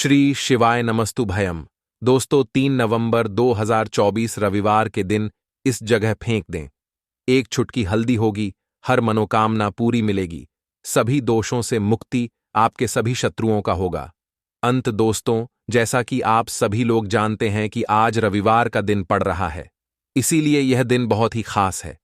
श्री शिवाय नमस्तु भयम। दोस्तों 3 नवंबर 2024 रविवार के दिन इस जगह फेंक दें। एक चुटकी हल्दी होगी, हर मनोकामना पूरी मिलेगी, सभी दोषों से मुक्ति, आपके सभी शत्रुओं का होगा अंत। दोस्तों, जैसा कि आप सभी लोग जानते हैं कि आज रविवार का दिन पड़ रहा है, इसीलिए यह दिन बहुत ही खास है।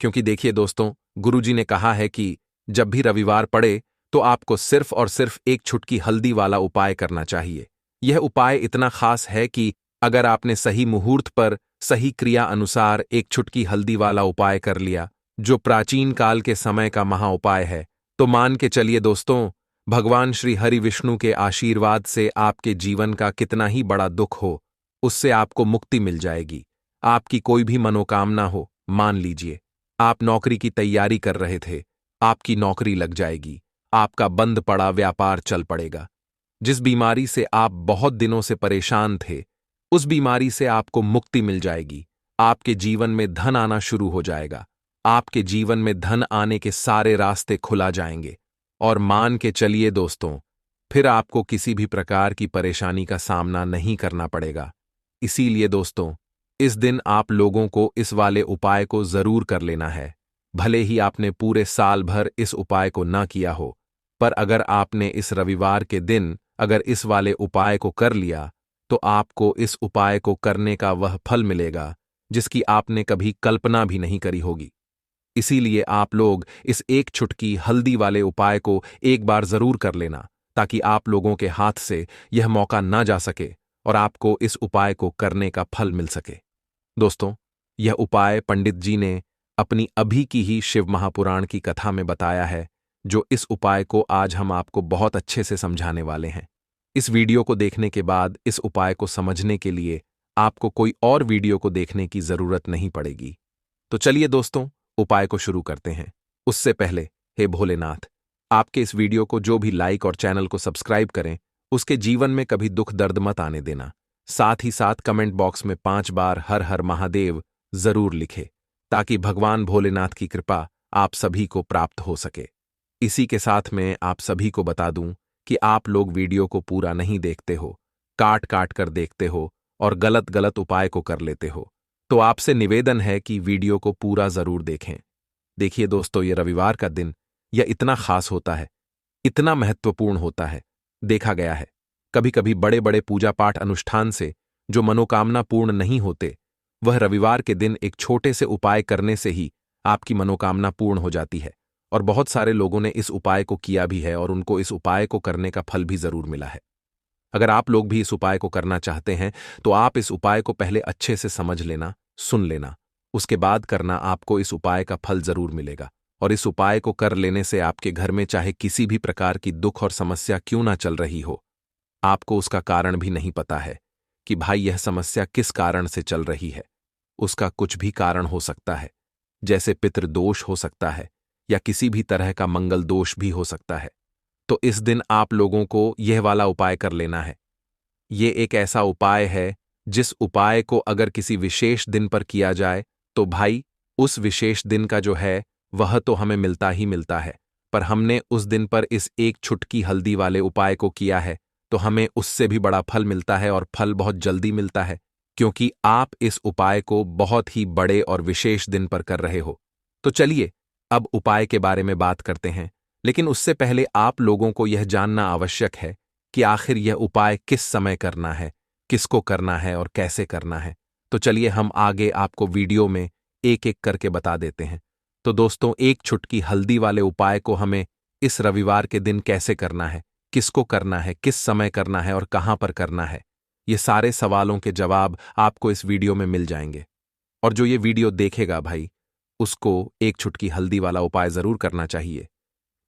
क्योंकि देखिए दोस्तों, गुरुजी ने कहा है कि जब भी रविवार पड़े तो आपको सिर्फ और सिर्फ एक चुटकी हल्दी वाला उपाय करना चाहिए। यह उपाय इतना खास है कि अगर आपने सही मुहूर्त पर सही क्रिया अनुसार एक चुटकी हल्दी वाला उपाय कर लिया, जो प्राचीन काल के समय का महा उपाय है, तो मान के चलिए दोस्तों, भगवान श्री हरि विष्णु के आशीर्वाद से आपके जीवन का कितना ही बड़ा दुख हो, उससे आपको मुक्ति मिल जाएगी। आपकी कोई भी मनोकामना हो, मान लीजिए आप नौकरी की तैयारी कर रहे थे, आपकी नौकरी लग जाएगी, आपका बंद पड़ा व्यापार चल पड़ेगा। जिस बीमारी से आप बहुत दिनों से परेशान थे, उस बीमारी से आपको मुक्ति मिल जाएगी। आपके जीवन में धन आना शुरू हो जाएगा। आपके जीवन में धन आने के सारे रास्ते खुला जाएंगे। और मान के चलिए दोस्तों, फिर आपको किसी भी प्रकार की परेशानी का सामना नहीं करना पड़ेगा। इसीलिए दोस्तों, इस दिन आप लोगों को इस वाले उपाय को जरूर कर लेना है। भले ही आपने पूरे साल भर इस उपाय को ना किया हो, पर अगर आपने इस रविवार के दिन अगर इस वाले उपाय को कर लिया, तो आपको इस उपाय को करने का वह फल मिलेगा जिसकी आपने कभी कल्पना भी नहीं करी होगी। इसीलिए आप लोग इस एक चुटकी हल्दी वाले उपाय को एक बार जरूर कर लेना, ताकि आप लोगों के हाथ से यह मौका ना जा सके और आपको इस उपाय को करने का फल मिल सके। दोस्तों, यह उपाय पंडित जी ने अपनी अभी की ही शिव महापुराण की कथा में बताया है, जो इस उपाय को आज हम आपको बहुत अच्छे से समझाने वाले हैं। इस वीडियो को देखने के बाद इस उपाय को समझने के लिए आपको कोई और वीडियो को देखने की जरूरत नहीं पड़ेगी। तो चलिए दोस्तों, उपाय को शुरू करते हैं। उससे पहले, हे भोलेनाथ, आपके इस वीडियो को जो भी लाइक और चैनल को सब्सक्राइब करें, उसके जीवन में कभी दुख दर्द मत आने देना। साथ ही साथ कमेंट बॉक्स में 5 बार हर हर महादेव जरूर लिखे, ताकि भगवान भोलेनाथ की कृपा आप सभी को प्राप्त हो सके। इसी के साथ में आप सभी को बता दूं कि आप लोग वीडियो को पूरा नहीं देखते हो, काट काट कर देखते हो और गलत गलत उपाय को कर लेते हो। तो आपसे निवेदन है कि वीडियो को पूरा जरूर देखें। देखिए दोस्तों, ये रविवार का दिन यह इतना खास होता है, इतना महत्वपूर्ण होता है। देखा गया है, कभी कभी बड़े बड़े पूजा पाठ अनुष्ठान से जो मनोकामना पूर्ण नहीं होते, वह रविवार के दिन एक छोटे से उपाय करने से ही आपकी मनोकामना पूर्ण हो जाती है। और बहुत सारे लोगों ने इस उपाय को किया भी है और उनको इस उपाय को करने का फल भी जरूर मिला है। अगर आप लोग भी इस उपाय को करना चाहते हैं, तो आप इस उपाय को पहले अच्छे से समझ लेना, सुन लेना, उसके बाद करना। आपको इस उपाय का फल जरूर मिलेगा। और इस उपाय को कर लेने से आपके घर में चाहे किसी भी प्रकार की दुख और समस्या क्यों ना चल रही हो, आपको उसका कारण भी नहीं पता है कि भाई यह समस्या किस कारण से चल रही है। उसका कुछ भी कारण हो सकता है, जैसे पितृदोष हो सकता है या किसी भी तरह का मंगल दोष भी हो सकता है। तो इस दिन आप लोगों को यह वाला उपाय कर लेना है। ये एक ऐसा उपाय है जिस उपाय को अगर किसी विशेष दिन पर किया जाए, तो भाई उस विशेष दिन का जो है वह तो हमें मिलता ही मिलता है। पर हमने उस दिन पर इस एक चुटकी हल्दी वाले उपाय को किया है, तो हमें उससे भी बड़ा फल मिलता है और फल बहुत जल्दी मिलता है, क्योंकि आप इस उपाय को बहुत ही बड़े और विशेष दिन पर कर रहे हो। तो चलिए अब उपाय के बारे में बात करते हैं, लेकिन उससे पहले आप लोगों को यह जानना आवश्यक है कि आखिर यह उपाय किस समय करना है, किसको करना है और कैसे करना है। तो चलिए हम आगे आपको वीडियो में एक एक करके बता देते हैं। तो दोस्तों, एक चुटकी हल्दी वाले उपाय को हमें इस रविवार के दिन कैसे करना है, किसको करना है, किस समय करना है और कहां पर करना है, ये सारे सवालों के जवाब आपको इस वीडियो में मिल जाएंगे। और जो ये वीडियो देखेगा भाई, उसको एक चुटकी हल्दी वाला उपाय जरूर करना चाहिए,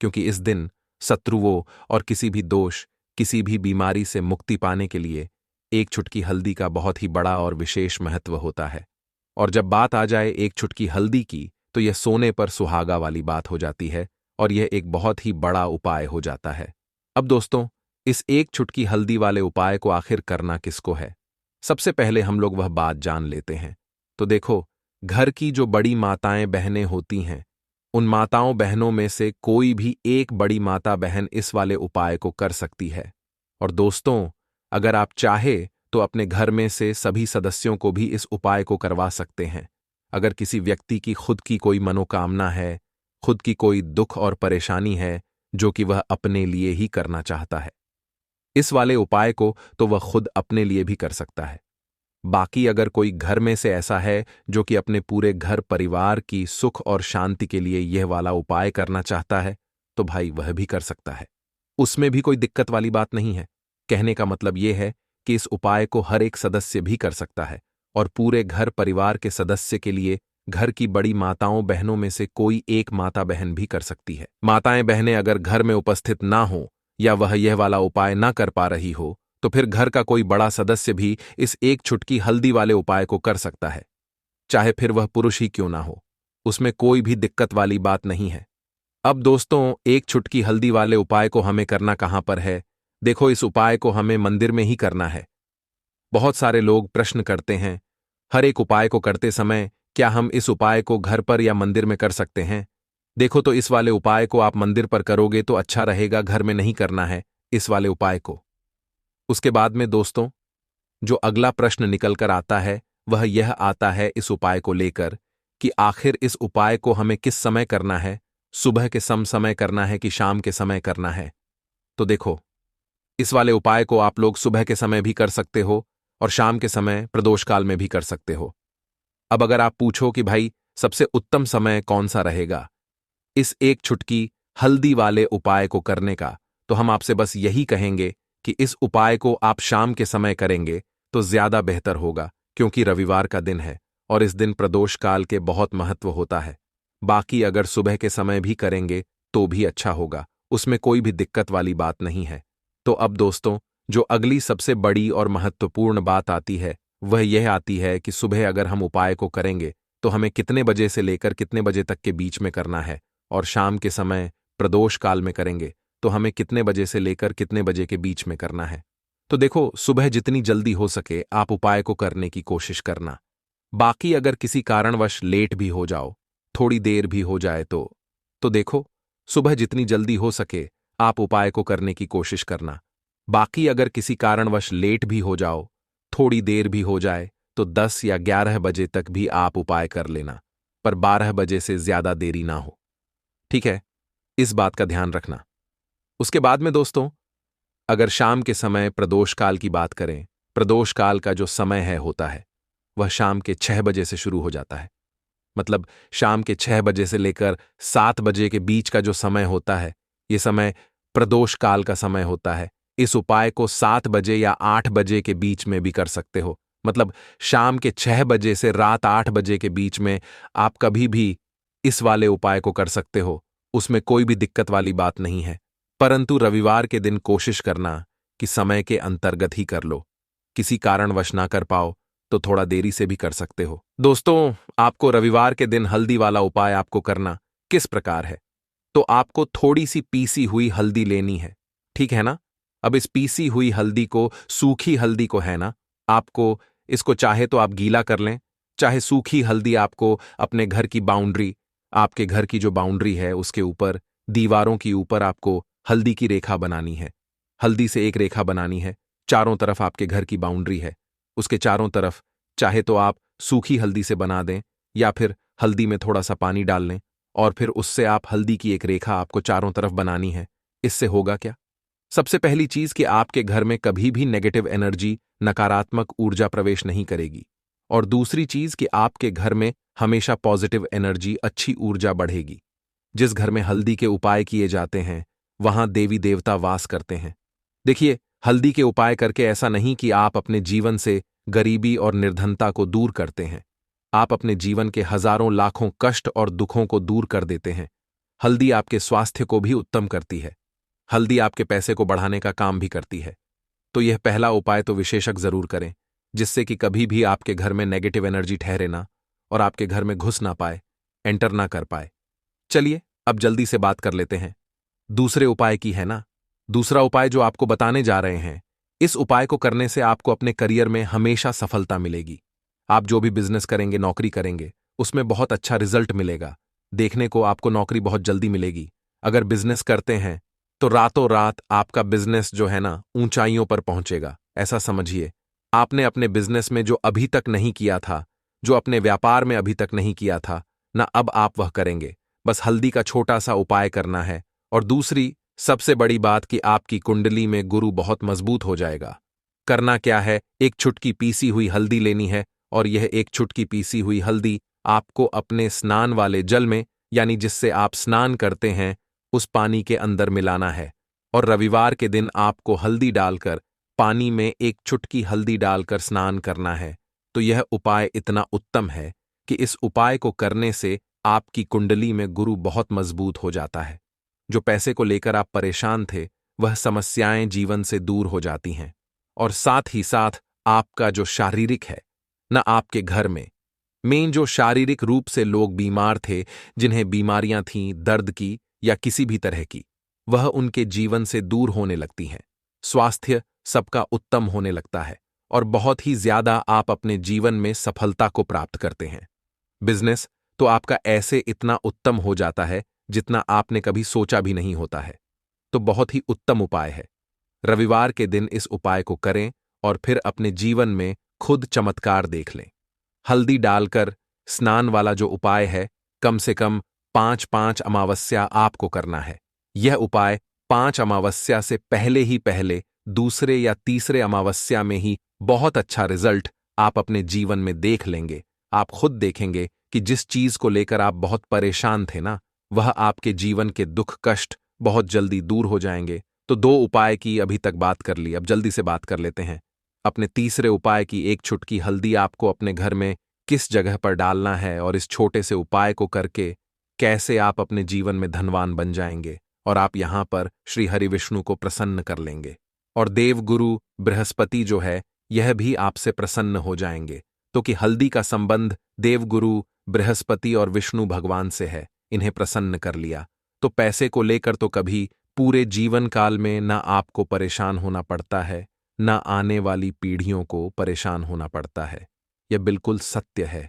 क्योंकि इस दिन शत्रुओं और किसी भी दोष, किसी भी बीमारी से मुक्ति पाने के लिए एक चुटकी हल्दी का बहुत ही बड़ा और विशेष महत्व होता है। और जब बात आ जाए एक चुटकी हल्दी की, तो यह सोने पर सुहागा वाली बात हो जाती है और यह एक बहुत ही बड़ा उपाय हो जाता है। अब दोस्तों, इस एक चुटकी हल्दी वाले उपाय को आखिर करना किसको है, सबसे पहले हम लोग वह बात जान लेते हैं। तो देखो, घर की जो बड़ी माताएं बहनें होती हैं, उन माताओं बहनों में से कोई भी एक बड़ी माता बहन इस वाले उपाय को कर सकती है। और दोस्तों, अगर आप चाहे तो अपने घर में से सभी सदस्यों को भी इस उपाय को करवा सकते हैं। अगर किसी व्यक्ति की खुद की कोई मनोकामना है, खुद की कोई दुख और परेशानी है जो कि वह अपने लिए ही करना चाहता है, इस वाले उपाय को तो वह खुद अपने लिए भी कर सकता है। बाकी अगर कोई घर में से ऐसा है जो कि अपने पूरे घर परिवार की सुख और शांति के लिए यह वाला उपाय करना चाहता है, तो भाई वह भी कर सकता है। उसमें भी कोई दिक्कत वाली बात नहीं है। कहने का मतलब यह है कि इस उपाय को हर एक सदस्य भी कर सकता है और पूरे घर परिवार के सदस्य के लिए घर की बड़ी माताओं बहनों में से कोई एक माता बहन भी कर सकती है। माताएं बहनें अगर घर में उपस्थित ना हो या वह यह वाला उपाय ना कर पा रही हो, तो फिर घर का कोई बड़ा सदस्य भी इस एक चुटकी हल्दी वाले उपाय को कर सकता है, चाहे फिर वह पुरुष ही क्यों ना हो। उसमें कोई भी दिक्कत वाली बात नहीं है। अब दोस्तों, एक चुटकी हल्दी वाले उपाय को हमें करना कहां पर है? देखो, इस उपाय को हमें मंदिर में ही करना है। बहुत सारे लोग प्रश्न करते हैं, हर एक उपाय को करते समय क्या हम इस उपाय को घर पर या मंदिर में कर सकते हैं? देखो, तो इस वाले उपाय को आप मंदिर पर करोगे तो अच्छा रहेगा, घर में नहीं करना है इस वाले उपाय को। उसके बाद में दोस्तों, जो अगला प्रश्न निकल कर आता है वह यह आता है इस उपाय को लेकर कि आखिर इस उपाय को हमें किस समय करना है, सुबह के समय करना है कि शाम के समय करना है? तो देखो, इस वाले उपाय को आप लोग सुबह के समय भी कर सकते हो और शाम के समय प्रदोष काल में भी कर सकते हो। अब अगर आप पूछो कि भाई सबसे उत्तम समय कौन सा रहेगा इस एक चुटकी हल्दी वाले उपाय को करने का, तो हम आपसे बस यही कहेंगे कि इस उपाय को आप शाम के समय करेंगे तो ज्यादा बेहतर होगा, क्योंकि रविवार का दिन है और इस दिन प्रदोष काल के बहुत महत्व होता है। बाकी अगर सुबह के समय भी करेंगे तो भी अच्छा होगा, उसमें कोई भी दिक्कत वाली बात नहीं है। तो अब दोस्तों, जो अगली सबसे बड़ी और महत्वपूर्ण बात आती है वह यह आती है कि सुबह अगर हम उपाय को करेंगे तो हमें कितने बजे से लेकर कितने बजे तक के बीच में करना है, और शाम के समय प्रदोष काल में करेंगे तो हमें कितने बजे से लेकर कितने बजे के बीच में करना है। तो देखो, सुबह जितनी जल्दी हो सके आप उपाय को करने की कोशिश करना। बाकी अगर किसी कारणवश लेट भी हो जाओ, थोड़ी देर भी हो जाए तो देखो, सुबह जितनी जल्दी हो सके आप उपाय को करने की कोशिश करना। बाकी अगर किसी कारणवश लेट भी हो जाओ, थोड़ी देर भी हो जाए, तो 10 या 11 बजे तक भी आप उपाय कर लेना, पर 12 बजे से ज्यादा देरी ना हो। ठीक है, इस बात का ध्यान रखना। उसके बाद में दोस्तों, अगर शाम के समय प्रदोष काल की बात करें, प्रदोष काल का जो समय होता है वह शाम के 6 बजे से शुरू हो जाता है। मतलब शाम के 6 बजे से लेकर 7 बजे के बीच का जो समय होता है, यह समय प्रदोष काल का समय होता है। इस उपाय को 7 बजे या 8 बजे के बीच में भी कर सकते हो। मतलब शाम के 6 बजे से रात 8 बजे के बीच में आप कभी भी इस वाले उपाय को कर सकते हो, उसमें कोई भी दिक्कत वाली बात नहीं है। परंतु रविवार के दिन कोशिश करना कि समय के अंतर्गत ही कर लो। किसी कारणवश ना कर पाओ तो थोड़ा देरी से भी कर सकते हो। दोस्तों, आपको रविवार के दिन हल्दी वाला उपाय आपको करना किस प्रकार है? तो आपको थोड़ी सी पीसी हुई हल्दी लेनी है, ठीक है ना? अब इस पीसी हुई हल्दी को, सूखी हल्दी को है ना, आपको इसको चाहे तो आप गीला कर लें, चाहे सूखी हल्दी आपको अपने घर की बाउंड्री, आपके घर की जो बाउंड्री है उसके ऊपर, दीवारों की ऊपर आपको हल्दी की रेखा बनानी है। हल्दी से एक रेखा बनानी है, चारों तरफ आपके घर की बाउंड्री है, उसके चारों तरफ चाहे तो आप सूखी हल्दी से बना दें या फिर हल्दी में थोड़ा सा पानी डाल लें और फिर उससे आप हल्दी की एक रेखा आपको चारों तरफ बनानी है। इससे होगा क्या? सबसे पहली चीज कि आपके घर में कभी भी नेगेटिव एनर्जी, नकारात्मक ऊर्जा प्रवेश नहीं करेगी, और दूसरी चीज कि आपके घर में हमेशा पॉजिटिव एनर्जी, अच्छी ऊर्जा बढ़ेगी। जिस घर में हल्दी के उपाय किए जाते हैं वहां देवी देवता वास करते हैं। देखिए, हल्दी के उपाय करके ऐसा नहीं कि आप अपने जीवन से गरीबी और निर्धनता को दूर करते हैं, आप अपने जीवन के हजारों लाखों कष्ट और दुखों को दूर कर देते हैं। हल्दी आपके स्वास्थ्य को भी उत्तम करती है, हल्दी आपके पैसे को बढ़ाने का काम भी करती है। तो यह पहला उपाय तो विशेषक जरूर करें, जिससे कि कभी भी आपके घर में नेगेटिव एनर्जी ठहरे ना और आपके घर में घुस ना पाए, एंटर ना कर पाए। चलिए अब जल्दी से बात कर लेते हैं दूसरे उपाय की, है ना? दूसरा उपाय जो आपको बताने जा रहे हैं, इस उपाय को करने से आपको अपने करियर में हमेशा सफलता मिलेगी। आप जो भी बिजनेस करेंगे, नौकरी करेंगे, उसमें बहुत अच्छा रिजल्ट मिलेगा। देखने को आपको नौकरी बहुत जल्दी मिलेगी। अगर बिजनेस करते हैं तो रातों रात आपका बिजनेस जो है ना ऊंचाइयों पर पहुंचेगा। ऐसा समझिए, आपने अपने बिजनेस में जो अभी तक नहीं किया था, जो अपने व्यापार में अभी तक नहीं किया था, ना अब आप वह करेंगे। बस हल्दी का छोटा सा उपाय करना है। और दूसरी सबसे बड़ी बात कि आपकी कुंडली में गुरु बहुत मजबूत हो जाएगा। करना क्या है, एक चुटकी पीसी हुई हल्दी लेनी है और यह एक चुटकी पीसी हुई हल्दी आपको अपने स्नान वाले जल में, यानी जिससे आप स्नान करते हैं, उस पानी के अंदर मिलाना है। और रविवार के दिन आपको हल्दी डालकर पानी में एक चुटकी हल्दी डालकर स्नान करना है। तो यह उपाय इतना उत्तम है कि इस उपाय को करने से आपकी कुंडली में गुरु बहुत मजबूत हो जाता है। जो पैसे को लेकर आप परेशान थे, वह समस्याएं जीवन से दूर हो जाती हैं। और साथ ही साथ आपका जो शारीरिक है, न आपके घर में मेन जो शारीरिक रूप से लोग बीमार थे, जिन्हें बीमारियां थीं दर्द की या किसी भी तरह की, वह उनके जीवन से दूर होने लगती हैं। स्वास्थ्य सबका उत्तम होने लगता है और बहुत ही ज्यादा आप अपने जीवन में सफलता को प्राप्त करते हैं। बिजनेस तो आपका ऐसे इतना उत्तम हो जाता है जितना आपने कभी सोचा भी नहीं होता है। तो बहुत ही उत्तम उपाय है। रविवार के दिन इस उपाय को करें और फिर अपने जीवन में खुद चमत्कार देख लें। हल्दी डालकर स्नान वाला जो उपाय है, कम से कम 5-5 अमावस्या आपको करना है। यह उपाय 5 अमावस्या से पहले ही पहले दूसरे या तीसरे अमावस्या में ही बहुत अच्छा रिजल्ट आप अपने जीवन में देख लेंगे। आप खुद देखेंगे कि जिस चीज को लेकर आप बहुत परेशान थे ना, वह आपके जीवन के दुख कष्ट बहुत जल्दी दूर हो जाएंगे। तो 2 उपाय की अभी तक बात कर ली, अब जल्दी से बात कर लेते हैं अपने तीसरे उपाय की। एक चुटकी हल्दी आपको अपने घर में किस जगह पर डालना है और इस छोटे से उपाय को करके कैसे आप अपने जीवन में धनवान बन जाएंगे और आप यहां पर श्री हरि विष्णु को प्रसन्न कर लेंगे। और देवगुरु बृहस्पति जो है, यह भी आपसे प्रसन्न हो जाएंगे। तो कि हल्दी का संबंध देवगुरु बृहस्पति और विष्णु भगवान से है, इन्हें प्रसन्न कर लिया तो पैसे को लेकर तो कभी पूरे जीवन काल में ना आपको परेशान होना पड़ता है, ना आने वाली पीढ़ियों को परेशान होना पड़ता है। यह बिल्कुल सत्य है।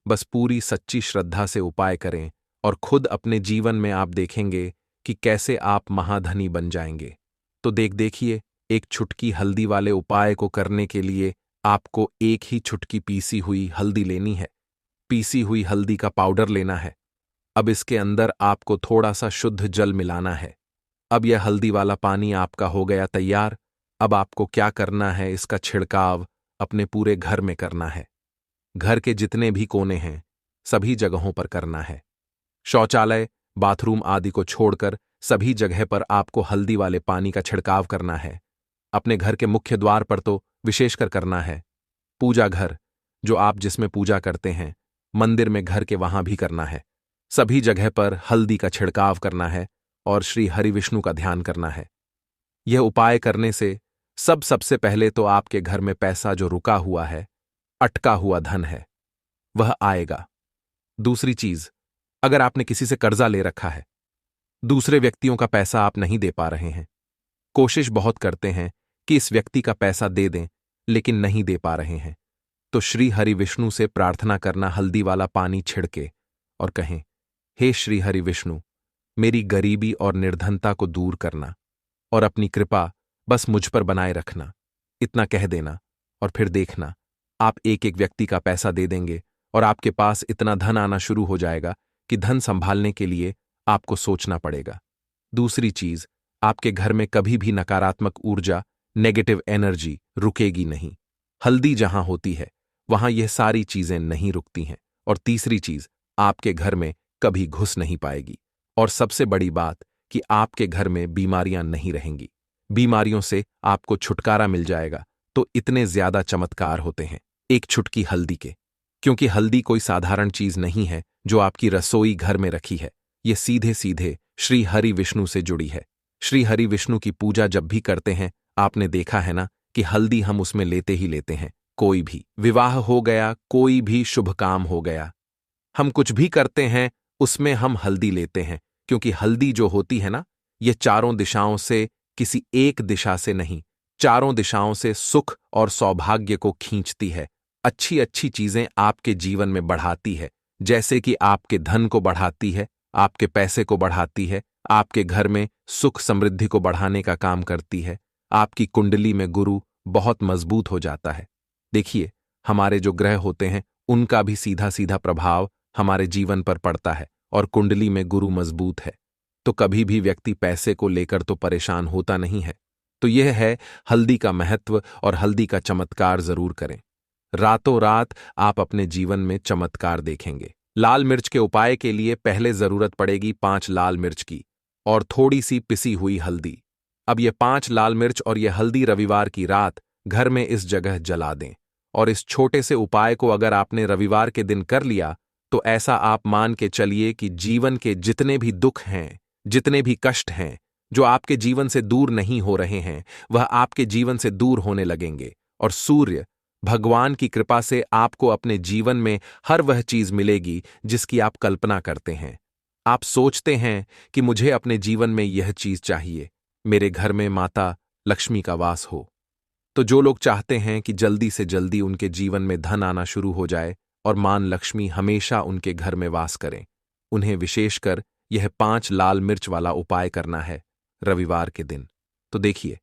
बस पूरी सच्ची श्रद्धा से उपाय करें और खुद अपने जीवन में आप देखेंगे कि कैसे आप महाधनी बन जाएंगे। तो देखिए, एक चुटकी हल्दी वाले उपाय को करने के लिए आपको एक ही चुटकी पीसी हुई हल्दी लेनी है। पीसी हुई हल्दी का पाउडर लेना है। अब इसके अंदर आपको थोड़ा सा शुद्ध जल मिलाना है। अब यह हल्दी वाला पानी आपका हो गया तैयार। अब आपको क्या करना है, इसका छिड़काव अपने पूरे घर में करना है। घर के जितने भी कोने हैं, सभी जगहों पर करना है। शौचालय, बाथरूम आदि को छोड़कर सभी जगह पर आपको हल्दी वाले पानी का छिड़काव करना है। अपने घर के मुख्य द्वार पर तो विशेषकर करना है। पूजा घर, जो आप जिसमें पूजा करते हैं, मंदिर में घर के वहां भी करना है। सभी जगह पर हल्दी का छिड़काव करना है और श्री हरि विष्णु का ध्यान करना है। यह उपाय करने से सबसे पहले तो आपके घर में पैसा जो रुका हुआ है, अटका हुआ धन है, वह आएगा। दूसरी चीज, अगर आपने किसी से कर्जा ले रखा है, दूसरे व्यक्तियों का पैसा आप नहीं दे पा रहे हैं, कोशिश बहुत करते हैं कि इस व्यक्ति का पैसा दे दें, लेकिन नहीं दे पा रहे हैं, तो श्री हरि विष्णु से प्रार्थना करना हल्दी वाला पानी छिड़के और कहें, हे श्री हरि विष्णु, मेरी गरीबी और निर्धनता को दूर करना और अपनी कृपा बस मुझ पर बनाए रखना। इतना कह देना और फिर देखना, आप एक एक व्यक्ति का पैसा दे देंगे और आपके पास इतना धन आना शुरू हो जाएगा कि धन संभालने के लिए आपको सोचना पड़ेगा। दूसरी चीज, आपके घर में कभी भी नकारात्मक ऊर्जा, नेगेटिव एनर्जी रुकेगी नहीं। हल्दी जहां होती है, वहां यह सारी चीजें नहीं रुकती हैं। और तीसरी चीज, आपके घर में कभी घुस नहीं पाएगी। और सबसे बड़ी बात कि आपके घर में बीमारियां नहीं रहेंगी। बीमारियों से आपको छुटकारा मिल जाएगा। तो इतने ज्यादा चमत्कार होते हैं एक चुटकी हल्दी के, क्योंकि हल्दी कोई साधारण चीज नहीं है जो आपकी रसोई घर में रखी है। ये सीधे सीधे श्री हरि विष्णु से जुड़ी है। श्री हरि विष्णु की पूजा जब भी करते हैं, आपने देखा है ना कि हल्दी हम उसमें लेते ही लेते हैं। कोई भी विवाह हो गया, कोई भी शुभ काम हो गया, हम कुछ भी करते हैं उसमें हम हल्दी लेते हैं, क्योंकि हल्दी जो होती है ना, ये चारों दिशाओं से, किसी एक दिशा से नहीं, चारों दिशाओं से सुख और सौभाग्य को खींचती है। अच्छी अच्छी चीजें आपके जीवन में बढ़ाती है, जैसे कि आपके धन को बढ़ाती है, आपके पैसे को बढ़ाती है, आपके घर में सुख समृद्धि को बढ़ाने का काम करती है। आपकी कुंडली में गुरु बहुत मजबूत हो जाता है। देखिए, हमारे जो ग्रह होते हैं उनका भी सीधा सीधा प्रभाव हमारे जीवन पर पड़ता है, और कुंडली में गुरु मजबूत है तो कभी भी व्यक्ति पैसे को लेकर तो परेशान होता नहीं है। तो यह है हल्दी का महत्व, और हल्दी का चमत्कार जरूर करें। रातों रात आप अपने जीवन में चमत्कार देखेंगे। लाल मिर्च के उपाय के लिए पहले जरूरत पड़ेगी 5 लाल मिर्च की और थोड़ी सी पिसी हुई हल्दी। अब ये 5 लाल मिर्च और ये हल्दी रविवार की रात घर में इस जगह जला दें। और इस छोटे से उपाय को अगर आपने रविवार के दिन कर लिया तो ऐसा आप मान के चलिए कि जीवन के जितने भी दुख हैं, जितने भी कष्ट हैं, जो आपके जीवन से दूर नहीं हो रहे हैं, वह आपके जीवन से दूर होने लगेंगे। और सूर्य भगवान की कृपा से आपको अपने जीवन में हर वह चीज मिलेगी जिसकी आप कल्पना करते हैं। आप सोचते हैं कि मुझे अपने जीवन में यह चीज चाहिए, मेरे घर में माता लक्ष्मी का वास हो। तो जो लोग चाहते हैं कि जल्दी से जल्दी उनके जीवन में धन आना शुरू हो जाए और मान लक्ष्मी हमेशा उनके घर में वास करें, उन्हें विशेषकर यह 5 लाल मिर्च वाला उपाय करना है रविवार के दिन। तो देखिए,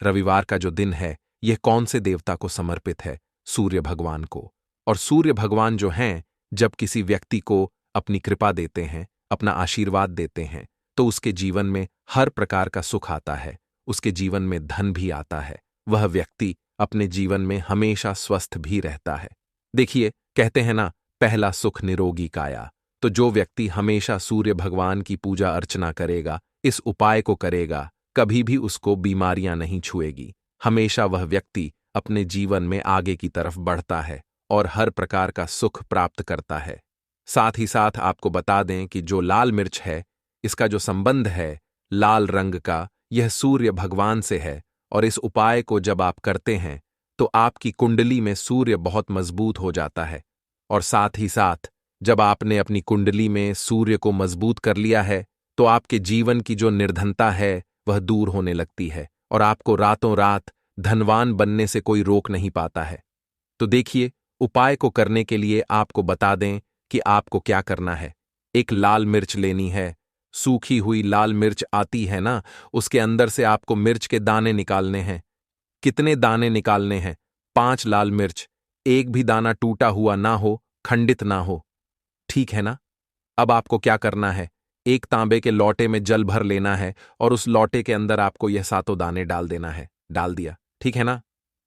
रविवार का जो दिन है यह कौन से देवता को समर्पित है? सूर्य भगवान को। और सूर्य भगवान जो हैं, जब किसी व्यक्ति को अपनी कृपा देते हैं, अपना आशीर्वाद देते हैं, तो उसके जीवन में हर प्रकार का सुख आता है, उसके जीवन में धन भी आता है, वह व्यक्ति अपने जीवन में हमेशा स्वस्थ भी रहता है। देखिए, कहते हैं ना, पहला सुख निरोगी काया। तो जो व्यक्ति हमेशा सूर्य भगवान की पूजा अर्चना करेगा, इस उपाय को करेगा, कभी भी उसको बीमारियां नहीं छुएगी। हमेशा वह व्यक्ति अपने जीवन में आगे की तरफ बढ़ता है और हर प्रकार का सुख प्राप्त करता है। साथ ही साथ आपको बता दें कि जो लाल मिर्च है, इसका जो संबंध है लाल रंग का, यह सूर्य भगवान से है। और इस उपाय को जब आप करते हैं तो आपकी कुंडली में सूर्य बहुत मजबूत हो जाता है। और साथ ही साथ जब आपने अपनी कुंडली में सूर्य को मजबूत कर लिया है तो आपके जीवन की जो निर्धनता है वह दूर होने लगती है, और आपको रातों रात धनवान बनने से कोई रोक नहीं पाता है। तो देखिए, उपाय को करने के लिए आपको बता दें कि आपको क्या करना है। एक लाल मिर्च लेनी है, सूखी हुई लाल मिर्च आती है ना, उसके अंदर से आपको मिर्च के दाने निकालने हैं। कितने दाने निकालने हैं? 5 लाल मिर्च, एक भी दाना टूटा हुआ ना हो, खंडित ना हो, ठीक है ना? अब आपको क्या करना है, एक तांबे के लोटे में जल भर लेना है और उस लोटे के अंदर आपको यह 7 दाने डाल देना है। डाल दिया, ठीक है ना?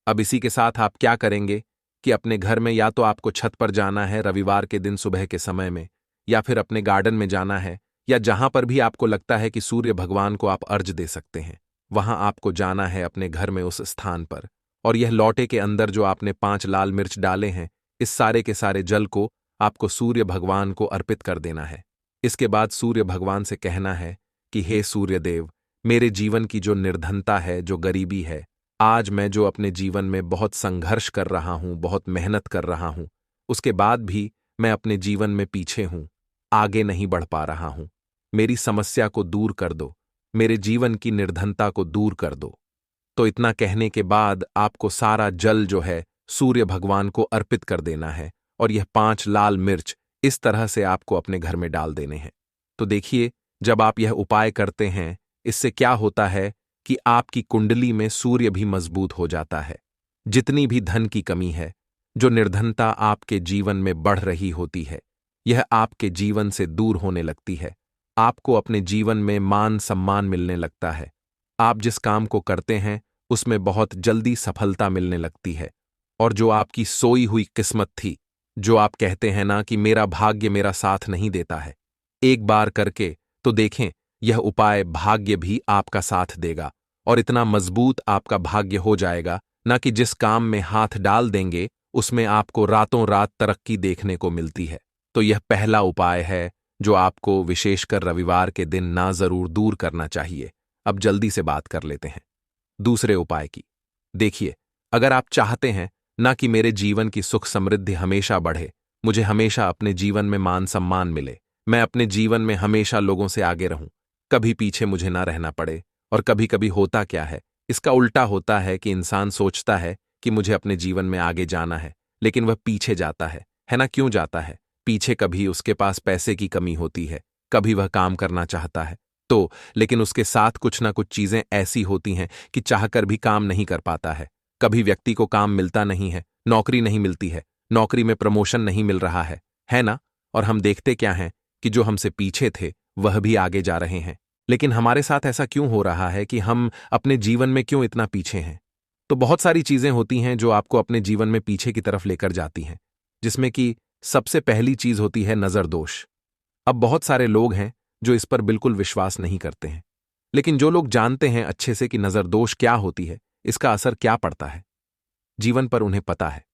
अब इसी के साथ आप क्या करेंगे कि अपने घर में या तो आपको छत पर जाना है रविवार के दिन सुबह के समय में, या फिर अपने गार्डन में जाना है, या जहां पर भी आपको लगता है कि सूर्य भगवान को आप अर्घ दे सकते हैं, वहां आपको जाना है अपने घर में उस स्थान पर। और यह लोटे के अंदर जो आपने 5 लाल मिर्च डाले हैं, इस सारे के सारे जल को आपको सूर्य भगवान को अर्पित कर देना है। इसके बाद सूर्य भगवान से कहना है कि हे सूर्य देव, मेरे जीवन की जो निर्धनता है, जो गरीबी है, आज मैं जो अपने जीवन में बहुत संघर्ष कर रहा हूं, बहुत मेहनत कर रहा हूं, उसके बाद भी मैं अपने जीवन में पीछे हूं, आगे नहीं बढ़ पा रहा हूं। मेरी समस्या को दूर कर दो, मेरे जीवन की निर्धनता को दूर कर दो। तो इतना कहने के बाद आपको सारा जल जो है सूर्य भगवान को अर्पित कर देना है, और यह 5 लाल मिर्च इस तरह से आपको अपने घर में डाल देने हैं। तो देखिए, जब आप यह उपाय करते हैं, इससे क्या होता है कि आपकी कुंडली में सूर्य भी मजबूत हो जाता है। जितनी भी धन की कमी है, जो निर्धनता आपके जीवन में बढ़ रही होती है, यह आपके जीवन से दूर होने लगती है। आपको अपने जीवन में मान सम्मान मिलने लगता है। आप जिस काम को करते हैं उसमें बहुत जल्दी सफलता मिलने लगती है। और जो आपकी सोई हुई किस्मत थी, जो आप कहते हैं ना कि मेरा भाग्य मेरा साथ नहीं देता है, एक बार करके तो देखें, यह उपाय भाग्य भी आपका साथ देगा और इतना मजबूत आपका भाग्य हो जाएगा ना कि जिस काम में हाथ डाल देंगे उसमें आपको रातों रात तरक्की देखने को मिलती है। तो यह पहला उपाय है जो आपको विशेषकर रविवार के दिन ना जरूर दूर करना चाहिए। अब जल्दी से बात कर लेते हैं दूसरे उपाय की। देखिए, अगर आप चाहते हैं ना कि मेरे जीवन की सुख समृद्धि हमेशा बढ़े, मुझे हमेशा अपने जीवन में मान सम्मान मिले, मैं अपने जीवन में हमेशा लोगों से आगे रहूं, कभी पीछे मुझे ना रहना पड़े। और कभी कभी होता क्या है, इसका उल्टा होता है कि इंसान सोचता है कि मुझे अपने जीवन में आगे जाना है, लेकिन वह पीछे जाता है ना? क्यों जाता है पीछे? कभी उसके पास पैसे की कमी होती है, कभी वह काम करना चाहता है तो, लेकिन उसके साथ कुछ ना कुछ चीजें ऐसी होती हैं कि चाहकर भी काम नहीं कर पाता है। कभी व्यक्ति को काम मिलता नहीं है, नौकरी नहीं मिलती है, नौकरी में प्रमोशन नहीं मिल रहा है ना? और हम देखते क्या हैं कि जो हमसे पीछे थे वह भी आगे जा रहे हैं। लेकिन हमारे साथ ऐसा क्यों हो रहा है कि हम अपने जीवन में क्यों इतना पीछे हैं? तो बहुत सारी चीजें होती हैं जो आपको अपने जीवन में पीछे की तरफ लेकर जाती हैं, जिसमें कि सबसे पहली चीज होती है नजर दोष। अब बहुत सारे लोग हैं जो इस पर बिल्कुल विश्वास नहीं करते हैं, लेकिन जो लोग जानते हैं अच्छे से कि नजर दोष क्या होती है, इसका असर क्या पड़ता है जीवन पर, उन्हें पता है।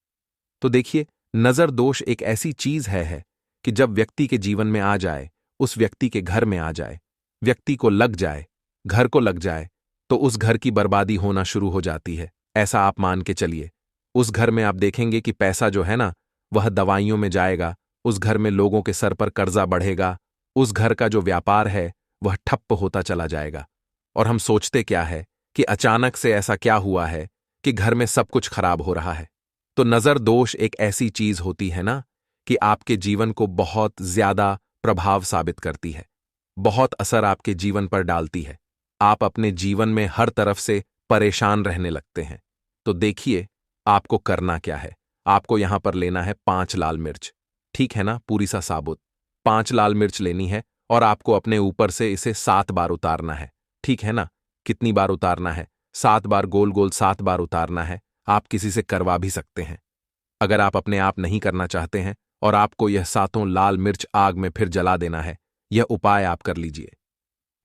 तो देखिए, नजर दोष एक ऐसी चीज है कि जब व्यक्ति के जीवन में आ जाए, उस व्यक्ति के घर में आ जाए, व्यक्ति को लग जाए, घर को लग जाए, तो उस घर की बर्बादी होना शुरू हो जाती है। ऐसा आप मान के चलिए, उस घर में आप देखेंगे कि पैसा जो है ना, वह दवाइयों में जाएगा, उस घर में लोगों के सर पर कर्जा बढ़ेगा, उस घर का जो व्यापार है वह ठप्प होता चला जाएगा। और हम सोचते क्या है कि अचानक से ऐसा क्या हुआ है कि घर में सब कुछ खराब हो रहा है। तो नजर दोष एक ऐसी चीज होती है ना कि आपके जीवन को बहुत ज्यादा प्रभाव साबित करती है, बहुत असर आपके जीवन पर डालती है। आप अपने जीवन में हर तरफ से परेशान रहने लगते हैं। तो देखिए, आपको करना क्या है। आपको यहां पर लेना है 5 लाल मिर्च, ठीक है ना, पूरी सा साबुत 5 लाल मिर्च लेनी है, और आपको अपने ऊपर से इसे 7 बार उतारना है, ठीक है ना। कितनी बार उतारना है? 7 बार, गोल गोल 7 बार उतारना है। आप किसी से करवा भी सकते हैं। अगर आप अपने आप नहीं करना चाहते हैं और आपको यह 7 लाल मिर्च आग में फिर जला देना है, यह उपाय आप कर लीजिए।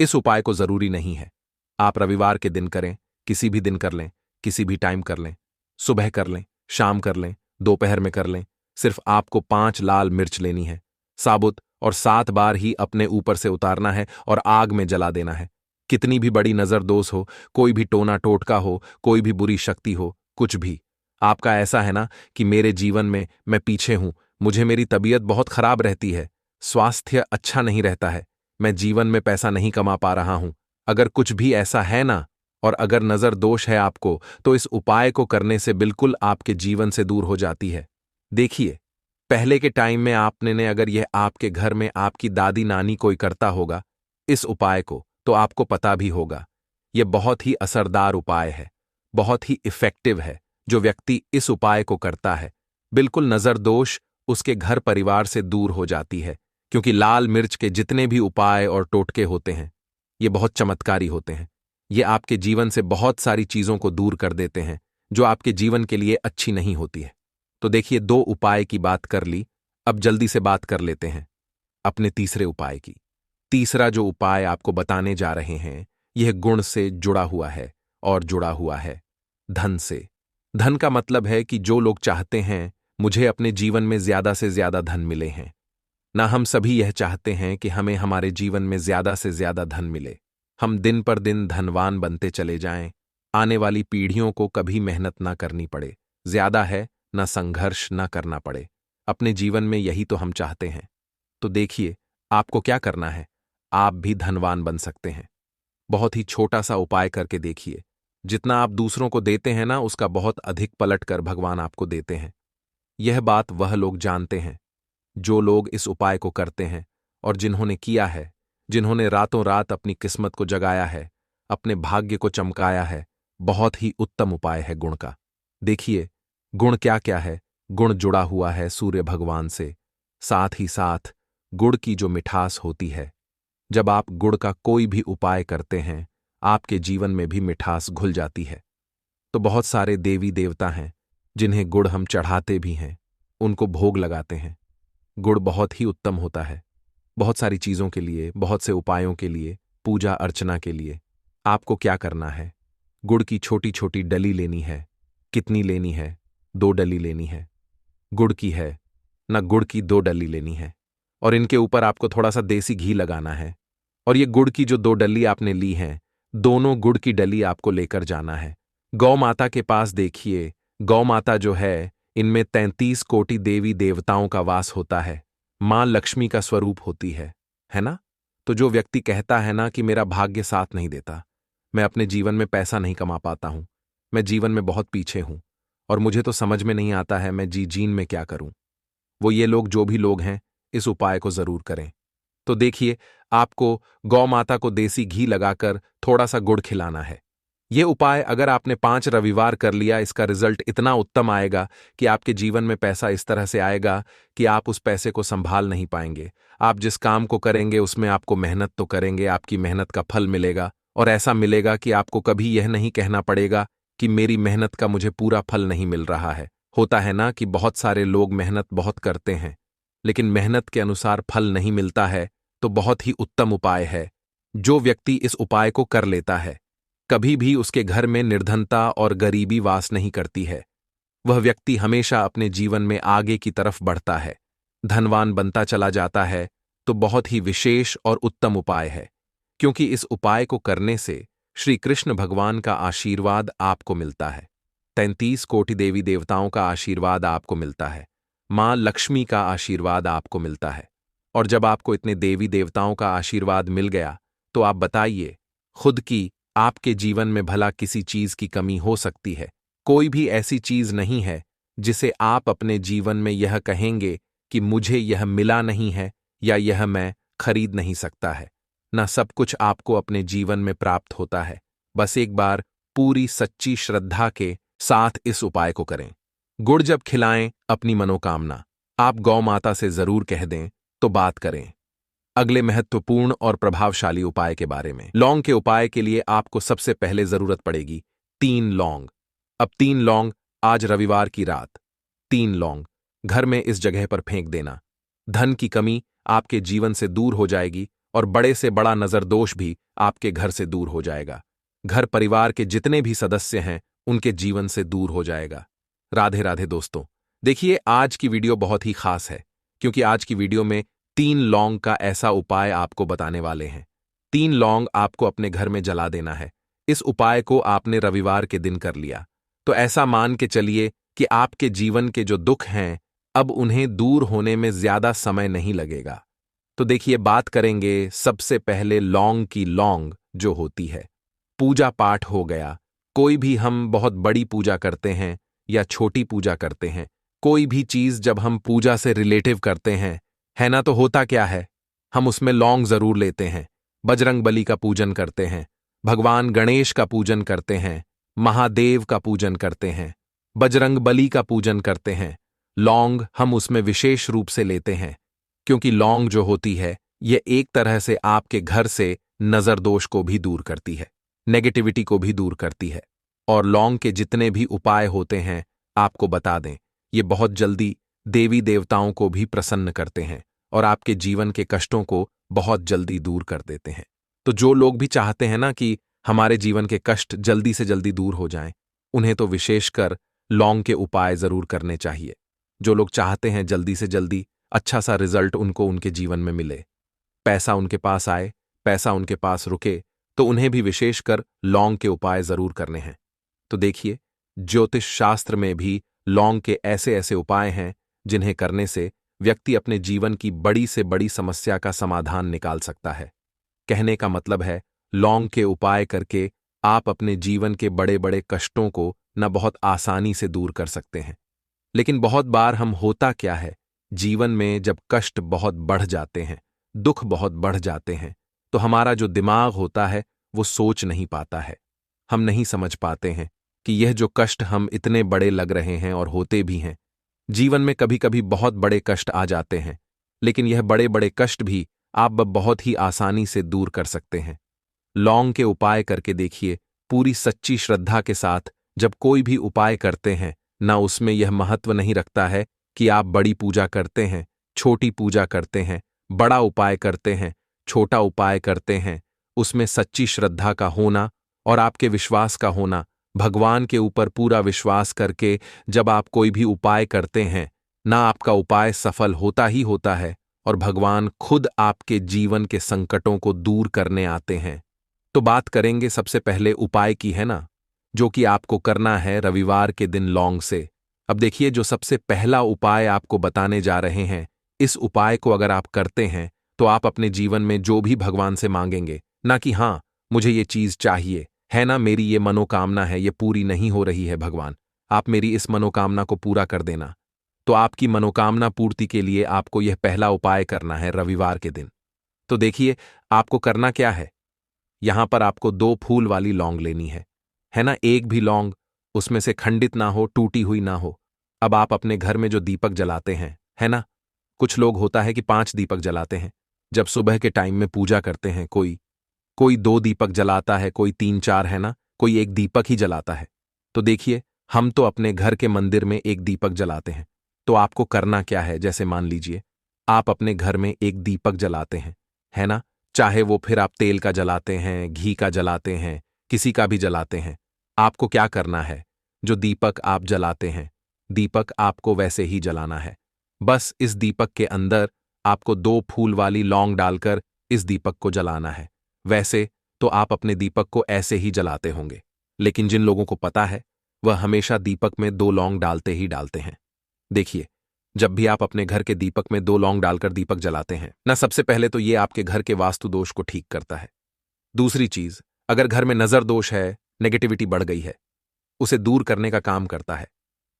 इस उपाय को जरूरी नहीं है आप रविवार के दिन करें, किसी भी दिन कर लें, किसी भी टाइम कर लें, सुबह कर लें, शाम कर लें, दोपहर में कर लें। सिर्फ आपको 5 लाल मिर्च लेनी है, साबुत, और 7 बार ही अपने ऊपर से उतारना है और आग में जला देना है। कितनी भी बड़ी नजर दोष हो, कोई भी टोना टोटका हो, कोई भी बुरी शक्ति हो, कुछ भी आपका ऐसा है ना कि मेरे जीवन में मैं पीछे हूं, मुझे मेरी तबीयत बहुत खराब रहती है, स्वास्थ्य अच्छा नहीं रहता है, मैं जीवन में पैसा नहीं कमा पा रहा हूं। अगर कुछ भी ऐसा है ना, और अगर नजर दोष है आपको, तो इस उपाय को करने से बिल्कुल आपके जीवन से दूर हो जाती है। देखिए, पहले के टाइम में आपने ने अगर यह आपके घर में आपकी दादी नानी कोई करता होगा इस उपाय को, तो आपको पता भी होगा। यह बहुत ही असरदार उपाय है, बहुत ही इफेक्टिव है। जो व्यक्ति इस उपाय को करता है, बिल्कुल नजर दोष उसके घर परिवार से दूर हो जाती है, क्योंकि लाल मिर्च के जितने भी उपाय और टोटके होते हैं, ये बहुत चमत्कारी होते हैं। ये आपके जीवन से बहुत सारी चीजों को दूर कर देते हैं जो आपके जीवन के लिए अच्छी नहीं होती है। तो देखिए, 2 उपाय की बात कर ली, अब जल्दी से बात कर लेते हैं अपने तीसरे उपाय की। तीसरा जो उपाय आपको बताने जा रहे हैं, यह गुण से जुड़ा हुआ है, और जुड़ा हुआ है धन से। धन का मतलब है कि जो लोग चाहते हैं मुझे अपने जीवन में ज्यादा से ज्यादा धन मिले हैं ना, हम सभी यह चाहते हैं कि हमें हमारे जीवन में ज्यादा से ज्यादा धन मिले, हम दिन पर दिन धनवान बनते चले जाएं, आने वाली पीढ़ियों को कभी मेहनत ना करनी पड़े, ज्यादा है ना संघर्ष ना करना पड़े। अपने जीवन में यही तो हम चाहते हैं। तो देखिए, आपको क्या करना है, आप भी धनवान बन सकते हैं। बहुत ही छोटा सा उपाय करके देखिए। जितना आप दूसरों को देते हैं ना, उसका बहुत अधिक पलट कर भगवान आपको देते हैं। यह बात वह लोग जानते हैं जो लोग इस उपाय को करते हैं, और जिन्होंने किया है, जिन्होंने रातों रात अपनी किस्मत को जगाया है, अपने भाग्य को चमकाया है। बहुत ही उत्तम उपाय है गुण का। देखिए, गुण क्या क्या है। गुण जुड़ा हुआ है सूर्य भगवान से, साथ ही साथ गुड़ की जो मिठास होती है, जब आप गुड़ का कोई भी उपाय करते हैं, आपके जीवन में भी मिठास घुल जाती है। तो बहुत सारे देवी देवता हैं जिन्हें गुड़ हम चढ़ाते भी हैं, उनको भोग लगाते हैं। गुड़ बहुत ही उत्तम होता है बहुत सारी चीजों के लिए, बहुत से उपायों के लिए, पूजा अर्चना के लिए। आपको क्या करना है, गुड़ की छोटी छोटी डली लेनी है। कितनी लेनी है? 2 डली लेनी है। गुड़ की है ना, गुड़ की 2 डली लेनी है, और इनके ऊपर आपको थोड़ा सा देसी घी लगाना है। और ये गुड़ की जो 2 डली आपने ली हैं, दोनों गुड़ की डली आपको लेकर जाना है गौ माता के पास। देखिए, गौ माता जो है, इनमें 33 कोटि देवी देवताओं का वास होता है, मां लक्ष्मी का स्वरूप होती है ना। तो जो व्यक्ति कहता है ना कि मेरा भाग्य साथ नहीं देता, मैं अपने जीवन में पैसा नहीं कमा पाता हूं, मैं जीवन में बहुत पीछे हूं, और मुझे तो समझ में नहीं आता है मैं जीन में क्या करूं, वो ये लोग, जो भी लोग हैं, इस उपाय को जरूर करें। तो देखिए, आपको गौ माता को देसी घी लगाकर थोड़ा सा गुड़ खिलाना है। ये उपाय अगर आपने 5 रविवार कर लिया, इसका रिजल्ट इतना उत्तम आएगा कि आपके जीवन में पैसा इस तरह से आएगा कि आप उस पैसे को संभाल नहीं पाएंगे। आप जिस काम को करेंगे उसमें आपको मेहनत तो करेंगे, आपकी मेहनत का फल मिलेगा, और ऐसा मिलेगा कि आपको कभी यह नहीं कहना पड़ेगा कि मेरी मेहनत का मुझे पूरा फल नहीं मिल रहा है। होता है ना कि बहुत सारे लोग मेहनत बहुत करते हैं, लेकिन मेहनत के अनुसार फल नहीं मिलता है, तो बहुत ही उत्तम उपाय है। जो व्यक्ति इस उपाय को कर लेता है, कभी भी उसके घर में निर्धनता और गरीबी वास नहीं करती है। वह व्यक्ति हमेशा अपने जीवन में आगे की तरफ बढ़ता है, धनवान बनता चला जाता है। तो बहुत ही विशेष और उत्तम उपाय है, क्योंकि इस उपाय को करने से श्री कृष्ण भगवान का आशीर्वाद आपको मिलता है, 33 कोटि देवी देवताओं का आशीर्वाद आपको मिलता है, मां लक्ष्मी का आशीर्वाद आपको मिलता है। और जब आपको इतने देवी देवताओं का आशीर्वाद मिल गया, तो आप बताइए खुद की आपके जीवन में भला किसी चीज की कमी हो सकती है? कोई भी ऐसी चीज नहीं है जिसे आप अपने जीवन में यह कहेंगे कि मुझे यह मिला नहीं है या यह मैं खरीद नहीं सकता है। ना सब कुछ आपको अपने जीवन में प्राप्त होता है। बस एक बार पूरी सच्ची श्रद्धा के साथ इस उपाय को करें। गुड़ जब खिलाएं अपनी मनोकामना, आप गौ माता से जरूर कह दें तो बात करें। अगले महत्वपूर्ण और प्रभावशाली उपाय के बारे में। लौंग के उपाय के लिए आपको सबसे पहले जरूरत पड़ेगी 3 लौंग। अब 3 लौंग आज रविवार की रात 3 लौंग घर में इस जगह पर फेंक देना। धन की कमी आपके जीवन से दूर हो जाएगी और बड़े से बड़ा नजरदोष भी आपके घर से दूर हो जाएगा। घर परिवार के जितने भी सदस्य हैं उनके जीवन से दूर हो जाएगा। राधे राधे दोस्तों, देखिए आज की वीडियो बहुत ही खास है, क्योंकि आज की वीडियो में 3 लौंग का ऐसा उपाय आपको बताने वाले हैं। 3 लौंग आपको अपने घर में जला देना है। इस उपाय को आपने रविवार के दिन कर लिया तो ऐसा मान के चलिए कि आपके जीवन के जो दुख हैं अब उन्हें दूर होने में ज्यादा समय नहीं लगेगा। तो देखिए बात करेंगे सबसे पहले लौंग की। लौंग जो होती है, पूजा पाठ हो गया, कोई भी हम बहुत बड़ी पूजा करते हैं या छोटी पूजा करते हैं, कोई भी चीज जब हम पूजा से रिलेटिव करते हैं, है ना, तो होता क्या है, हम उसमें लौंग जरूर लेते हैं। बजरंग बली का पूजन करते हैं, भगवान गणेश का पूजन करते हैं, महादेव का पूजन करते हैं, बजरंग बली का पूजन करते हैं। लौंग हम उसमें विशेष रूप से लेते हैं, क्योंकि लौंग जो होती है ये एक तरह से आपके घर से नजर दोष को भी दूर करती है, नेगेटिविटी को भी दूर करती है। और लौंग के जितने भी उपाय होते हैं आपको बता दें, ये बहुत जल्दी देवी देवताओं को भी प्रसन्न करते हैं और आपके जीवन के कष्टों को बहुत जल्दी दूर कर देते हैं। तो जो लोग भी चाहते हैं ना कि हमारे जीवन के कष्ट जल्दी से जल्दी दूर हो जाएं, उन्हें तो विशेषकर लौंग के उपाय जरूर करने चाहिए। जो लोग चाहते हैं जल्दी से जल्दी अच्छा सा रिजल्ट उनको उनके जीवन में मिले, पैसा उनके पास आए, पैसा उनके पास रुके, तो उन्हें भी विशेषकर लौंग के उपाय जरूर करने हैं। तो देखिए, ज्योतिष शास्त्र में भी लौंग के ऐसे ऐसे उपाय हैं जिन्हें करने से व्यक्ति अपने जीवन की बड़ी से बड़ी समस्या का समाधान निकाल सकता है। कहने का मतलब है, लौंग के उपाय करके आप अपने जीवन के बड़े बड़े कष्टों को न बहुत आसानी से दूर कर सकते हैं। लेकिन बहुत बार हम होता क्या है, जीवन में जब कष्ट बहुत बढ़ जाते हैं, दुख बहुत बढ़ जाते हैं, तो हमारा जो दिमाग होता है वो सोच नहीं पाता है। हम नहीं समझ पाते हैं कि यह जो कष्ट हम इतने बड़े लग रहे हैं और होते भी हैं। जीवन में कभी कभी बहुत बड़े कष्ट आ जाते हैं, लेकिन यह बड़े बड़े कष्ट भी आप बहुत ही आसानी से दूर कर सकते हैं। लौंग के उपाय करके देखिए, पूरी सच्ची श्रद्धा के साथ जब कोई भी उपाय करते हैं ना, उसमें यह महत्व नहीं रखता है कि आप बड़ी पूजा करते हैं, छोटी पूजा करते हैं, बड़ा उपाय करते हैं, छोटा उपाय करते हैं। उसमें सच्ची श्रद्धा का होना और आपके विश्वास का होना, भगवान के ऊपर पूरा विश्वास करके जब आप कोई भी उपाय करते हैं ना, आपका उपाय सफल होता ही होता है और भगवान खुद आपके जीवन के संकटों को दूर करने आते हैं। तो बात करेंगे सबसे पहले उपाय की, है ना, जो कि आपको करना है रविवार के दिन लौंग से। अब देखिए, जो सबसे पहला उपाय आपको बताने जा रहे हैं, इस उपाय को अगर आप करते हैं तो आप अपने जीवन में जो भी भगवान से मांगेंगे, ना कि हाँ मुझे ये चीज चाहिए, है ना, मेरी ये मनोकामना है, ये पूरी नहीं हो रही है, भगवान आप मेरी इस मनोकामना को पूरा कर देना। तो आपकी मनोकामना पूर्ति के लिए आपको यह पहला उपाय करना है रविवार के दिन। तो देखिए, आपको करना क्या है, यहां पर आपको 2 फूल वाली लौंग लेनी है। है ना, एक भी लौंग उसमें से खंडित ना हो, टूटी हुई ना हो। अब आप अपने घर में जो दीपक जलाते हैं, है ना, कुछ लोग होता है कि 5 दीपक जलाते हैं। जब सुबह के टाइम में पूजा करते हैं, कोई कोई 2 दीपक जलाता है, कोई 3-4, है ना, कोई एक दीपक ही जलाता है। तो देखिए, हम तो अपने घर के मंदिर में एक दीपक जलाते हैं। तो आपको करना क्या है, जैसे मान लीजिए आप अपने घर में एक दीपक जलाते हैं, है ना, चाहे वो फिर आप तेल का जलाते हैं, घी का जलाते हैं, किसी का भी जलाते हैं। आपको क्या करना है, जो दीपक आप जलाते हैं, दीपक आपको वैसे ही जलाना है। बस इस दीपक के अंदर आपको 2 फूल वाली लौंग डालकर इस दीपक को जलाना है। वैसे तो आप अपने दीपक को ऐसे ही जलाते होंगे, लेकिन जिन लोगों को पता है वह हमेशा दीपक में 2 लौंग डालते ही डालते हैं। देखिए, जब भी आप अपने घर के दीपक में 2 लौंग डालकर दीपक जलाते हैं ना, सबसे पहले तो ये आपके घर के वास्तु दोष को ठीक करता है। दूसरी चीज, अगर घर में नजर दोष है, नेगेटिविटी बढ़ गई है, उसे दूर करने का काम करता है।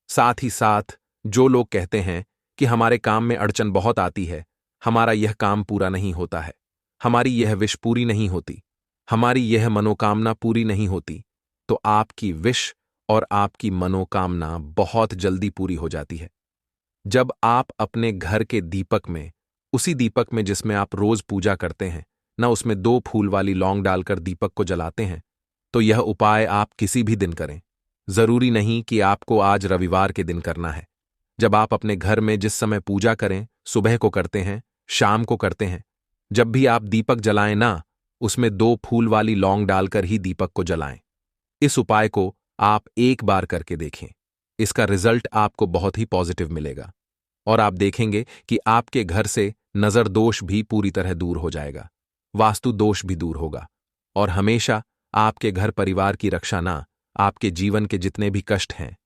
साथ ही साथ जो लोग कहते हैं कि हमारे काम में अड़चन बहुत आती है, हमारा यह काम पूरा नहीं होता है, हमारी यह विश पूरी नहीं होती, हमारी यह मनोकामना पूरी नहीं होती, तो आपकी विश और आपकी मनोकामना बहुत जल्दी पूरी हो जाती है। जब आप अपने घर के दीपक में, उसी दीपक में जिसमें आप रोज पूजा करते हैं ना, उसमें 2 फूल वाली लौंग डालकर दीपक को जलाते हैं, तो यह उपाय आप किसी भी दिन करें। जरूरी नहीं कि आपको आज रविवार के दिन करना है। जब आप अपने घर में जिस समय पूजा करें, सुबह को करते हैं, शाम को करते हैं, जब भी आप दीपक जलाएं ना, उसमें 2 फूल वाली लौंग डालकर ही दीपक को जलाएं। इस उपाय को आप एक बार करके देखें। इसका रिजल्ट आपको बहुत ही पॉजिटिव मिलेगा और आप देखेंगे कि आपके घर से नजर दोष भी पूरी तरह दूर हो जाएगा, वास्तु दोष भी दूर होगा और हमेशा आपके घर परिवार की रक्षा ना, आपके जीवन के जितने भी कष्ट हैं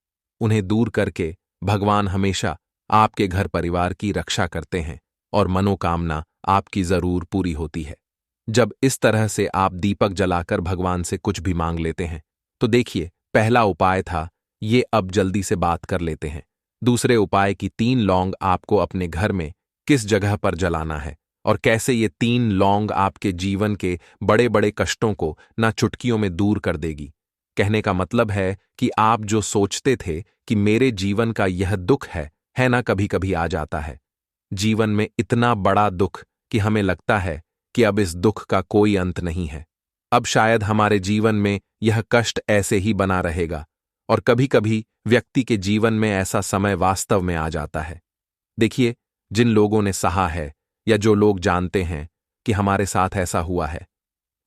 उन्हें दूर करके भगवान हमेशा आपके घर परिवार की रक्षा करते हैं और मनोकामना आपकी जरूर पूरी होती है। जब इस तरह से आप दीपक जलाकर भगवान से कुछ भी मांग लेते हैं, तो देखिए, पहला उपाय था ये, अब जल्दी से बात कर लेते हैं। दूसरे उपाय की 3 लौंग आपको अपने घर में किस जगह पर जलाना है और कैसे ये 3 लौंग आपके जीवन के बड़े बड़े कष्टों को ना चुटकियों में दूर कर देगी। कहने का मतलब है कि आप जो सोचते थे कि मेरे जीवन का यह दुख है ना, कभी कभी आ जाता है जीवन में इतना बड़ा दुख कि हमें लगता है कि अब इस दुख का कोई अंत नहीं है, अब शायद हमारे जीवन में यह कष्ट ऐसे ही बना रहेगा। और कभी कभी व्यक्ति के जीवन में ऐसा समय वास्तव में आ जाता है। देखिए, जिन लोगों ने सहा है या जो लोग जानते हैं कि हमारे साथ ऐसा हुआ है,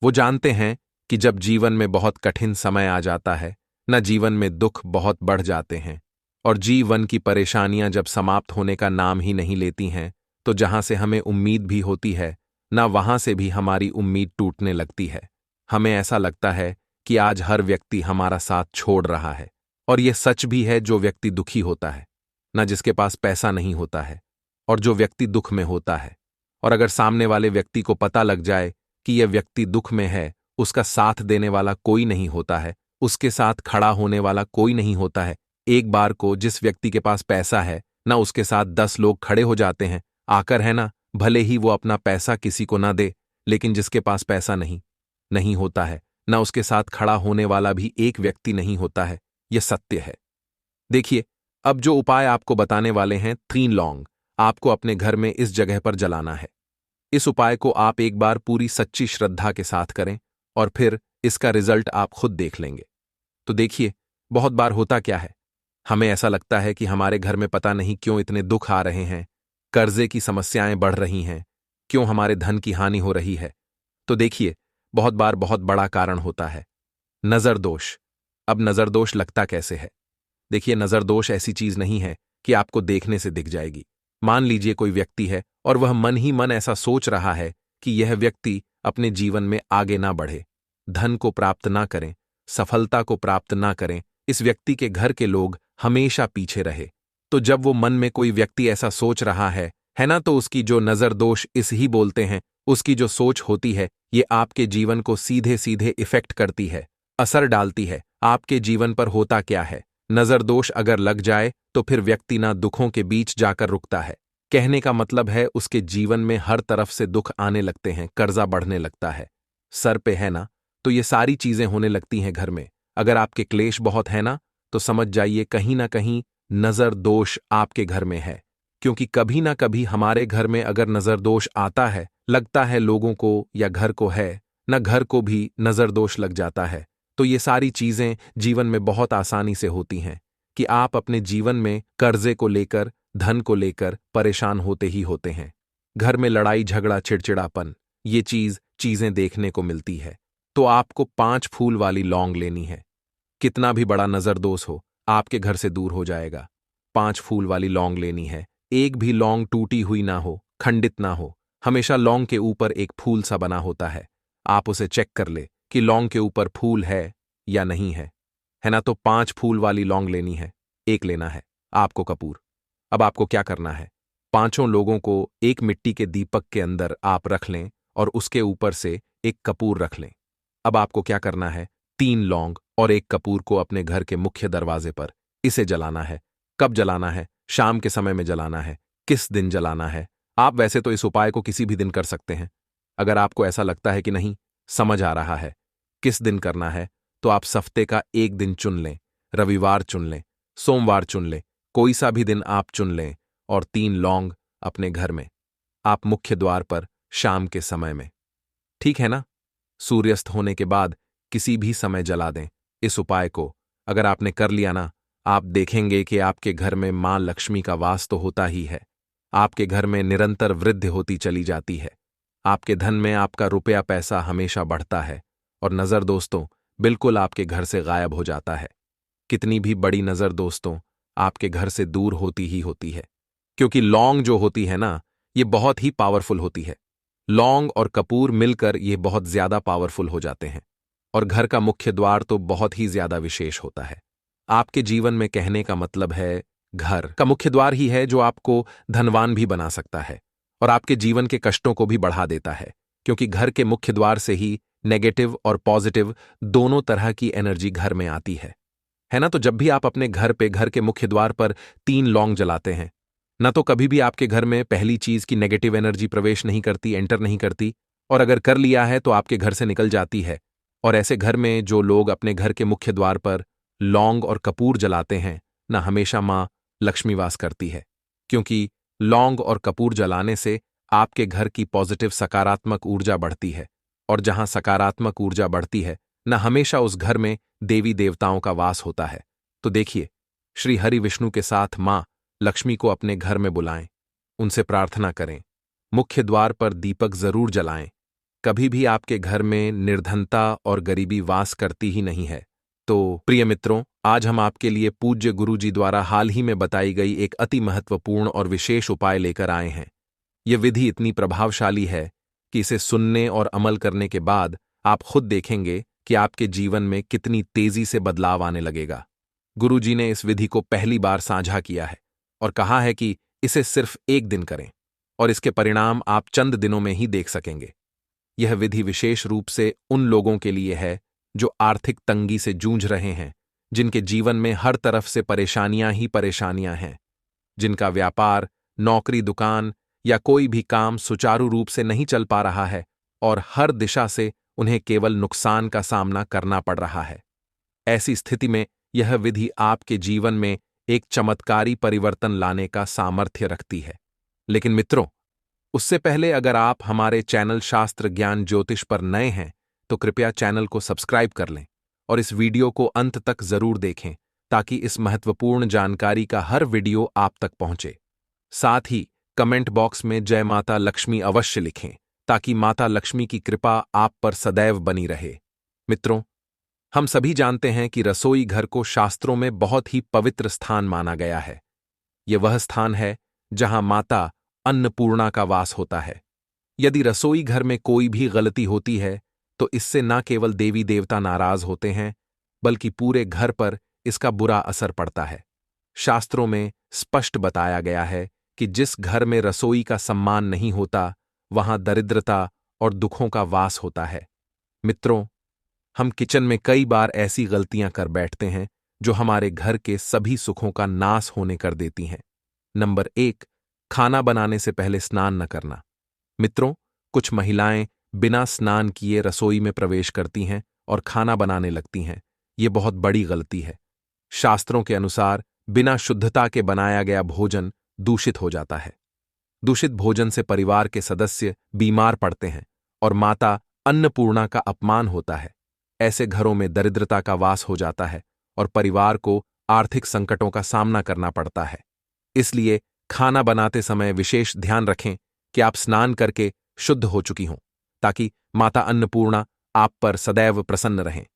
वो जानते हैं कि जब जीवन में बहुत कठिन समय आ जाता है ना, जीवन में दुख बहुत बढ़ जाते हैं और जीवन की परेशानियां जब समाप्त होने का नाम ही नहीं लेती हैं, तो जहां से हमें उम्मीद भी होती है ना, वहां से भी हमारी उम्मीद टूटने लगती है। हमें ऐसा लगता है कि आज हर व्यक्ति हमारा साथ छोड़ रहा है। और यह सच भी है, जो व्यक्ति दुखी होता है ना, जिसके पास पैसा नहीं होता है, और जो व्यक्ति दुख में होता है, और अगर सामने वाले व्यक्ति को पता लग जाए कि यह व्यक्ति दुख में है, उसका साथ देने वाला कोई नहीं होता है, उसके साथ खड़ा होने वाला कोई नहीं होता है। एक बार को जिस व्यक्ति के पास पैसा है ना, उसके साथ 10 लोग खड़े हो जाते हैं आकर, है ना, भले ही वो अपना पैसा किसी को ना दे, लेकिन जिसके पास पैसा नहीं होता है ना, उसके साथ खड़ा होने वाला भी एक व्यक्ति नहीं होता है। यह सत्य है। देखिए, अब जो उपाय आपको बताने वाले हैं, 3 लौंग आपको अपने घर में इस जगह पर जलाना है। इस उपाय को आप एक बार पूरी सच्ची श्रद्धा के साथ करें और फिर इसका रिजल्ट आप खुद देख लेंगे। तो देखिए, बहुत बार होता क्या है, हमें ऐसा लगता है कि हमारे घर में पता नहीं क्यों इतने दुख आ रहे हैं, कर्जे की समस्याएं बढ़ रही हैं, क्यों हमारे धन की हानि हो रही है। तो देखिए, बहुत बार बहुत बड़ा कारण होता है नजर दोष। अब नजर दोष लगता कैसे है? देखिए, नजर दोष ऐसी चीज नहीं है कि आपको देखने से दिख जाएगी। मान लीजिए कोई व्यक्ति है और वह मन ही मन ऐसा सोच रहा है कि यह व्यक्ति अपने जीवन में आगे ना बढ़े, धन को प्राप्त ना करें, सफलता को प्राप्त ना करें, इस व्यक्ति के घर के लोग हमेशा पीछे रहे। तो जब वो मन में कोई व्यक्ति ऐसा सोच रहा है ना, तो उसकी जो नजर दोष इस ही बोलते हैं, उसकी जो सोच होती है, ये आपके जीवन को सीधे सीधे इफेक्ट करती है, असर डालती है। आपके जीवन पर होता क्या है, नजर दोष अगर लग जाए तो फिर व्यक्ति ना दुखों के बीच जाकर रुकता है। कहने का मतलब है, उसके जीवन में हर तरफ से दुख आने लगते हैं, कर्जा बढ़ने लगता है, सर पे है ना, तो ये सारी चीजें होने लगती हैं घर में। अगर आपके क्लेश बहुत है ना, तो समझ जाइए कहीं ना कहीं नजर दोष आपके घर में है। क्योंकि कभी ना कभी हमारे घर में अगर नजर दोष आता है, लगता है लोगों को या घर को है, न घर को भी नजर दोष लग जाता है। तो ये सारी चीजें जीवन में बहुत आसानी से होती हैं कि आप अपने जीवन में कर्जे को लेकर, धन को लेकर परेशान होते ही होते हैं। घर में लड़ाई झगड़ा चिड़चिड़ापन, ये चीजें देखने को मिलती है। तो आपको 5 फूल वाली लौंग लेनी है। कितना भी बड़ा नजरदोष हो, आपके घर से दूर हो जाएगा। 5 फूल वाली लौंग लेनी है। एक भी लौंग टूटी हुई ना हो, खंडित ना हो। हमेशा लौंग के ऊपर एक फूल सा बना होता है। आप उसे चेक कर ले कि लौंग के ऊपर फूल है या नहीं है ना। तो 5 फूल वाली लौंग लेनी है। एक लेना है आपको कपूर। अब आपको क्या करना है, पांचों लोगों को एक मिट्टी के दीपक के अंदर आप रख लें और उसके ऊपर से एक कपूर रख लें। अब आपको क्या करना है, 3 लौंग और एक कपूर को अपने घर के मुख्य दरवाजे पर इसे जलाना है। कब जलाना है? शाम के समय में जलाना है। किस दिन जलाना है? आप वैसे तो इस उपाय को किसी भी दिन कर सकते हैं। अगर आपको ऐसा लगता है कि नहीं समझ आ रहा है किस दिन करना है, तो आप हफ्ते का एक दिन चुन लें। रविवार चुन लें, सोमवार चुन लें, कोई सा भी दिन आप चुन लें और 3 लौंग अपने घर में, आप मुख्य द्वार पर शाम के समय में, ठीक है ना? सूर्यास्त होने के बाद किसी भी समय जला दें। इस उपाय को अगर आपने कर लिया ना, आप देखेंगे कि आपके घर में मां लक्ष्मी का वास तो होता ही है। आपके घर में निरंतर वृद्धि होती चली जाती है। आपके धन में आपका रुपया पैसा हमेशा बढ़ता है और नजर दोस्तों बिल्कुल आपके घर से गायब हो जाता है। कितनी भी बड़ी नजर दोस्तों आपके घर से दूर होती ही होती है। क्योंकि लौंग जो होती है ना, ये बहुत ही पावरफुल होती है। लौंग और कपूर मिलकर ये बहुत ज्यादा पावरफुल हो जाते हैं। और घर का मुख्य द्वार तो बहुत ही ज्यादा विशेष होता है। आपके जीवन में कहने का मतलब है घर का मुख्य द्वार ही है जो आपको धनवान भी बना सकता है और आपके जीवन के कष्टों को भी बढ़ा देता है। क्योंकि घर के मुख्य द्वार से ही नेगेटिव और पॉजिटिव दोनों तरह की एनर्जी घर में आती है ना। तो जब भी आप अपने घर पे घर के मुख्य द्वार पर 3 लौंग जलाते हैं ना, तो कभी भी आपके घर में पहली चीज की नेगेटिव एनर्जी प्रवेश नहीं करती, एंटर नहीं करती, और अगर कर लिया है तो आपके घर से निकल जाती है। और ऐसे घर में जो लोग अपने घर के मुख्य द्वार पर लौंग और कपूर जलाते हैं ना, हमेशा मां लक्ष्मी वास करती है। क्योंकि लौंग और कपूर जलाने से आपके घर की पॉजिटिव सकारात्मक ऊर्जा बढ़ती है और जहां सकारात्मक ऊर्जा बढ़ती है ना, हमेशा उस घर में देवी देवताओं का वास होता है। तो देखिए, श्री हरि विष्णु के साथ मां लक्ष्मी को अपने घर में बुलाएं, उनसे प्रार्थना करें, मुख्य द्वार पर दीपक जरूर जलाएं। कभी भी आपके घर में निर्धनता और गरीबी वास करती ही नहीं है। तो प्रिय मित्रों, आज हम आपके लिए पूज्य गुरु जी द्वारा हाल ही में बताई गई एक अति महत्वपूर्ण और विशेष उपाय लेकर आए हैं। यह विधि इतनी प्रभावशाली है कि इसे सुनने और अमल करने के बाद आप खुद देखेंगे कि आपके जीवन में कितनी तेजी से बदलाव आने लगेगा। गुरु जी ने इस विधि को पहली बार साझा किया है और कहा है कि इसे सिर्फ एक दिन करें और इसके परिणाम आप चंद दिनों में ही देख सकेंगे। यह विधि विशेष रूप से उन लोगों के लिए है जो आर्थिक तंगी से जूझ रहे हैं, जिनके जीवन में हर तरफ से परेशानियां ही परेशानियां हैं, जिनका व्यापार, नौकरी, दुकान या कोई भी काम सुचारू रूप से नहीं चल पा रहा है और हर दिशा से उन्हें केवल नुकसान का सामना करना पड़ रहा है। ऐसी स्थिति में यह विधि आपके जीवन में एक चमत्कारी परिवर्तन लाने का सामर्थ्य रखती है। लेकिन मित्रों, उससे पहले अगर आप हमारे चैनल शास्त्र ज्ञान ज्योतिष पर नए हैं तो कृपया चैनल को सब्सक्राइब कर लें और इस वीडियो को अंत तक जरूर देखें ताकि इस महत्वपूर्ण जानकारी का हर वीडियो आप तक पहुंचे। साथ ही कमेंट बॉक्स में जय माता लक्ष्मी अवश्य लिखें ताकि माता लक्ष्मी की कृपा आप पर सदैव बनी रहे। मित्रों, हम सभी जानते हैं कि रसोई घर को शास्त्रों में बहुत ही पवित्र स्थान माना गया है। यह वह स्थान है जहां माता अन्नपूर्णा का वास होता है। यदि रसोई घर में कोई भी गलती होती है तो इससे न केवल देवी देवता नाराज होते हैं, बल्कि पूरे घर पर इसका बुरा असर पड़ता है। शास्त्रों में स्पष्ट बताया गया है कि जिस घर में रसोई का सम्मान नहीं होता, वहां दरिद्रता और दुखों का वास होता है। मित्रों, हम किचन में कई बार ऐसी गलतियां कर बैठते हैं जो हमारे घर के सभी सुखों का नाश होने कर देती हैं। नंबर 1, खाना बनाने से पहले स्नान न करना। मित्रों, कुछ महिलाएं बिना स्नान किए रसोई में प्रवेश करती हैं और खाना बनाने लगती हैं। ये बहुत बड़ी गलती है। शास्त्रों के अनुसार बिना शुद्धता के बनाया गया भोजन दूषित हो जाता है। दूषित भोजन से परिवार के सदस्य बीमार पड़ते हैं और माता अन्नपूर्णा का अपमान होता है। ऐसे घरों में दरिद्रता का वास हो जाता है और परिवार को आर्थिक संकटों का सामना करना पड़ता है। इसलिए खाना बनाते समय विशेष ध्यान रखें कि आप स्नान करके शुद्ध हो चुकी हों, ताकि माता अन्नपूर्णा आप पर सदैव प्रसन्न रहें।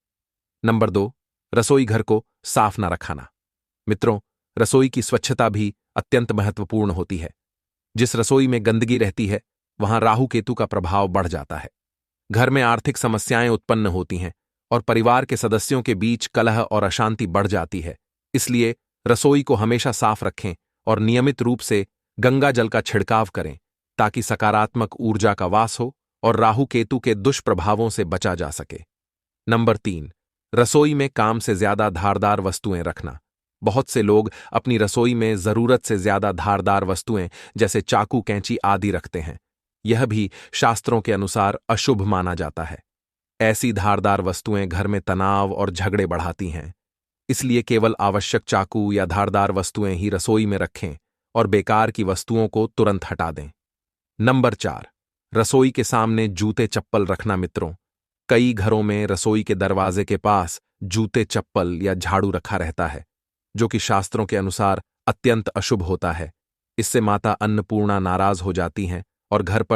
नंबर 2, रसोई घर को साफ न रखना। मित्रों, रसोई की स्वच्छता भी अत्यंत महत्वपूर्ण होती है। जिस रसोई में गंदगी रहती है, वहां राहु केतु का प्रभाव बढ़ जाता है। घर में आर्थिक समस्याएं उत्पन्न होती हैं और परिवार के सदस्यों के बीच कलह और अशांति बढ़ जाती है। इसलिए रसोई को हमेशा साफ रखें और नियमित रूप से गंगा जल का छिड़काव करें, ताकि सकारात्मक ऊर्जा का वास हो और राहु केतु के दुष्प्रभावों से बचा जा सके। नंबर 3, रसोई में काम से ज्यादा धारदार वस्तुएं रखना। बहुत से लोग अपनी रसोई में जरूरत से ज्यादा धारदार वस्तुएं जैसे चाकू, कैंची आदि रखते हैं। यह भी शास्त्रों के अनुसार अशुभ माना जाता है। ऐसी धारदार वस्तुएं घर में तनाव और झगड़े बढ़ाती हैं। इसलिए केवल आवश्यक चाकू या धारदार वस्तुएं ही रसोई में रखें और बेकार की वस्तुओं को तुरंत हटा दें। नंबर 4, रसोई के सामने जूते चप्पल रखना। मित्रों, कई घरों में रसोई के दरवाजे के पास जूते, चप्पल या झाड़ू रखा रहता है, जो कि शास्त्रों के अनुसार अत्यंत अशुभ होता है। इससे माता अन्नपूर्णा नाराज हो जाती हैं और घर पर